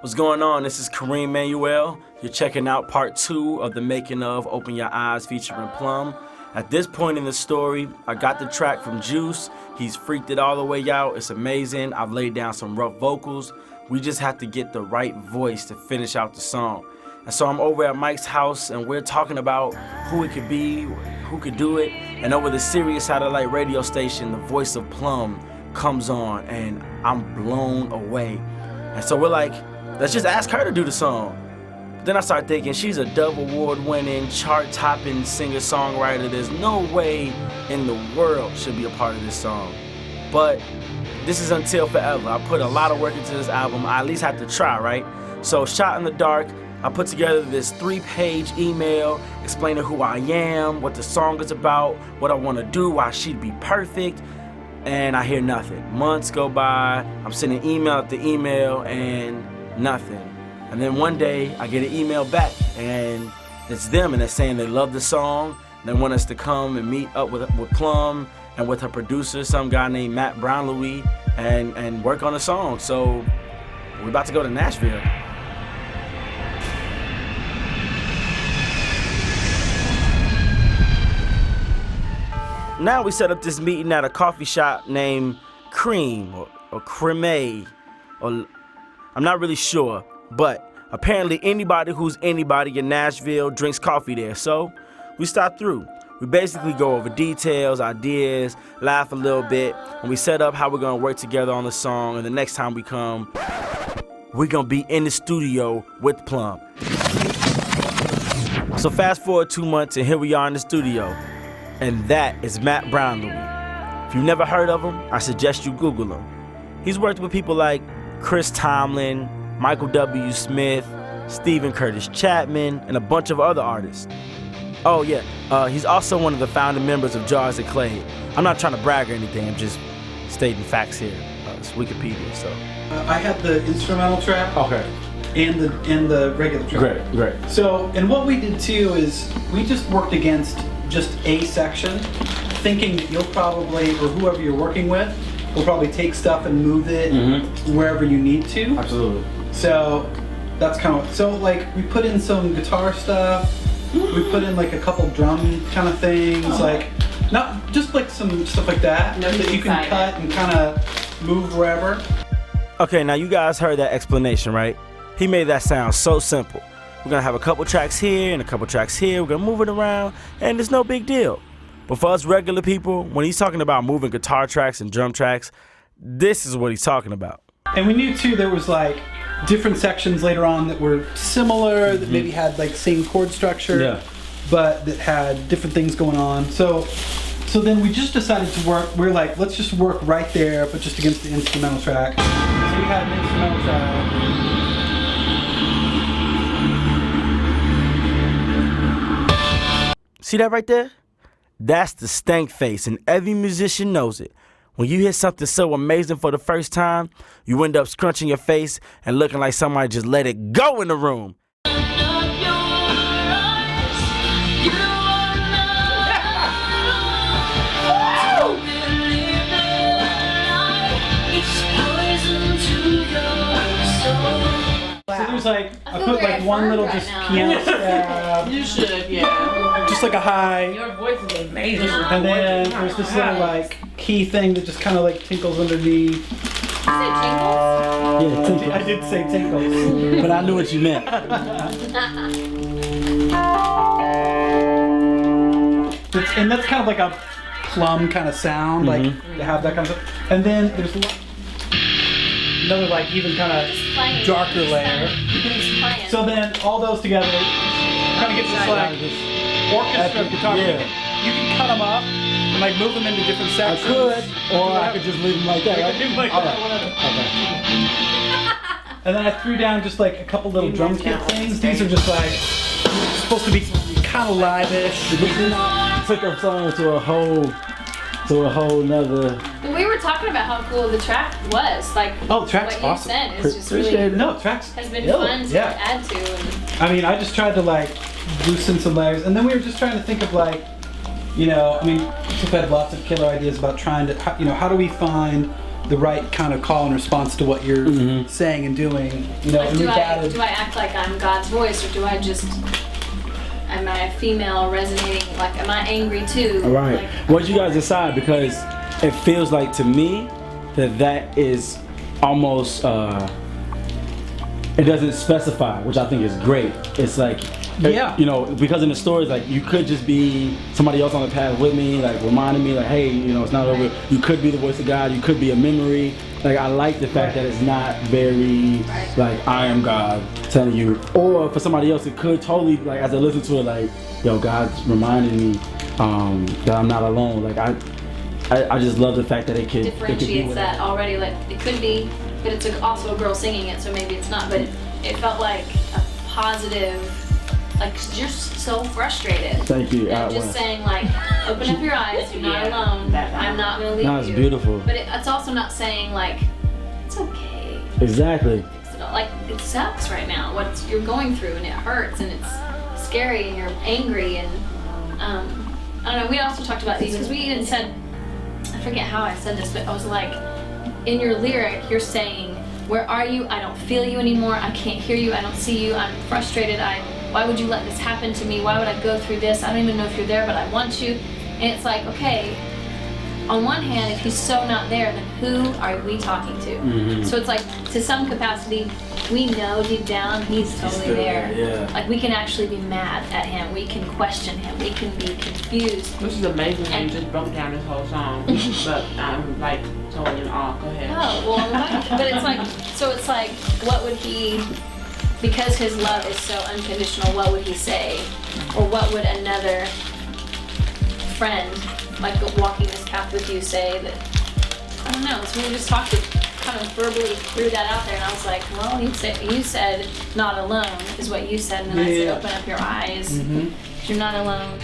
What's going on? This is Kareem Manuel. You're checking out part 2 of the making of Open Your Eyes featuring Plum. At this point in the story, I got the track from Juice. He's freaked it all the way out. It's amazing. I've laid down some rough vocals. We just have to get the right voice to finish out the song. And so I'm over at Mike's house and we're talking about who it could be, who could do it. And over the Sirius satellite radio station, the voice of Plum comes on and I'm blown away. And so we're like, let's just ask her to do the song. Then I start thinking, she's a Dove Award winning, chart topping singer-songwriter. There's no way in the world she'll be a part of this song. But this is Until Forever. I put a lot of work into this album. I at least have to try, right? So Shot in the Dark, I put together this 3-page email explaining who I am, what the song is about, what I want to do, why she'd be perfect. And I hear nothing. Months go by, I'm sending email after email and nothing. And then one day I get an email back and it's them and they're saying they love the song. They want us to come and meet up with Plum and with her producer, some guy named Matt Brownlouis, and work on the song. So we're about to go to Nashville. Now we set up this meeting at a coffee shop named Cream or Creme, or I'm not really sure, but apparently anybody who's anybody in Nashville drinks coffee there. So we stop through. We basically go over details, ideas, laugh a little bit, and we set up how we're gonna work together on the song. And the next time we come, we're gonna be in the studio with Plum. So fast forward 2 months and here we are in the studio. And that is Matt Brownlouis. If you've never heard of him, I suggest you Google him. He's worked with people like Chris Tomlin, Michael W. Smith, Stephen Curtis Chapman, and a bunch of other artists. Oh yeah, he's also one of the founding members of Jars and Clay. I'm not trying to brag or anything, I'm just stating facts here. It's Wikipedia, so. I had the instrumental track. Okay. And the regular track. Great. So, and what we did too is we just worked against just a section, thinking that you'll probably, or whoever you're working with, will probably take stuff and move it wherever you need to. Absolutely. So that's kind of, so like we put in some guitar stuff, we put in like a couple drum kind of things, like not just like some stuff like that, that you can cut and kind of move wherever. Okay, now you guys heard that explanation, right? He made that sound so simple. We're gonna have a couple tracks here and a couple tracks here. We're gonna move it around, and it's no big deal. But for us regular people, when he's talking about moving guitar tracks and drum tracks, this is what he's talking about. And we knew too there was like different sections later on that were similar, that maybe had like same chord structure, but that had different things going on. So then we just decided to work, we're like, let's just work right there, but just against the instrumental track. So we had an instrumental track. See that right there? That's the stank face, and every musician knows it. When you hear something so amazing for the first time, you end up scrunching your face and looking like somebody just let it go in the room. So there's like, I put like one little just piano stab. You should, yeah. Just like a high. Your voice is amazing. And then there's this little like key thing that just kind of like tinkles underneath. You say tingles? Yeah, tinkles. I did say tinkles, but I knew what you meant. And that's kind of like a Plum kind of sound, like to have that kind of stuff. And then there's another like even kind of darker layer. So then all those together kind of get this like orchestra guitar. Yeah. You can cut them up and like move them into different sections. I could, or I could just leave them like that, I right? could do like that, whatever. And then I threw down just like a couple little drum kit things. These are just like supposed to be kind of live-ish. Took our song to a whole nother. We were talking about how cool the track was. Like, oh, the track's what you awesome. said is just really, no, tracks has been fun to add to. And I mean, I just tried to like loosen some layers, and then we were just trying to think of like, you know, I mean, we've had lots of killer ideas about trying to, you know, how do we find the right kind of call and response to what you're saying and doing. You know, Like, and do we've I added. act like I'm God's voice, or do I just, am I a female resonating? Like, am I angry too? All right. Like, What did you guys decide? Because it feels like to me that is almost it doesn't specify, which I think is great. It's like, Yeah. you know, because in the stories, like, you could just be somebody else on the path with me, like reminding me, like, hey, you know, it's not over. You could be the voice of God. You could be a memory. Like, I like the fact that it's not very like I am God telling you. Or for somebody else, it could totally, like, as I listen to it, like, yo, God's reminding me that I'm not alone. Like, I just love the fact that it could differentiates that already. Like, it could be, but it's also a girl singing it, so maybe it's not. But it felt like a positive, like, you're so frustrated. Thank you. And just saying, like, open up your eyes, you're not alone, I'm not gonna leave No, you. it's beautiful. But it's also not saying, like, it's okay. Exactly. Like, it sucks right now, what you're going through, and it hurts, and it's scary, and you're angry, and I don't know. We also talked about these because we even said, I forget how I said this, but I was like, in your lyric, you're saying, where are you? I don't feel you anymore. I can't hear you. I don't see you. I'm frustrated. Why would you let this happen to me? Why would I go through this? I don't even know if you're there, but I want you. And it's like, okay, on one hand, if he's so not there, then who are we talking to? So it's like, to some capacity, we know deep down he's totally still there. there, yeah. Like, we can actually be mad at him. We can question him. We can be confused. Which is amazing that you just broke down this whole song. But I'm like totally in awe. Go ahead. Oh, well, but it's like, so it's like, what would he, because his love is so unconditional, what would he say? Or what would another friend, like walking this path with you, say that, I don't know, so we just talked, kind of verbally threw that out there, and I was like, well, you said not alone is what you said, and then I said, open up your eyes, you're not alone.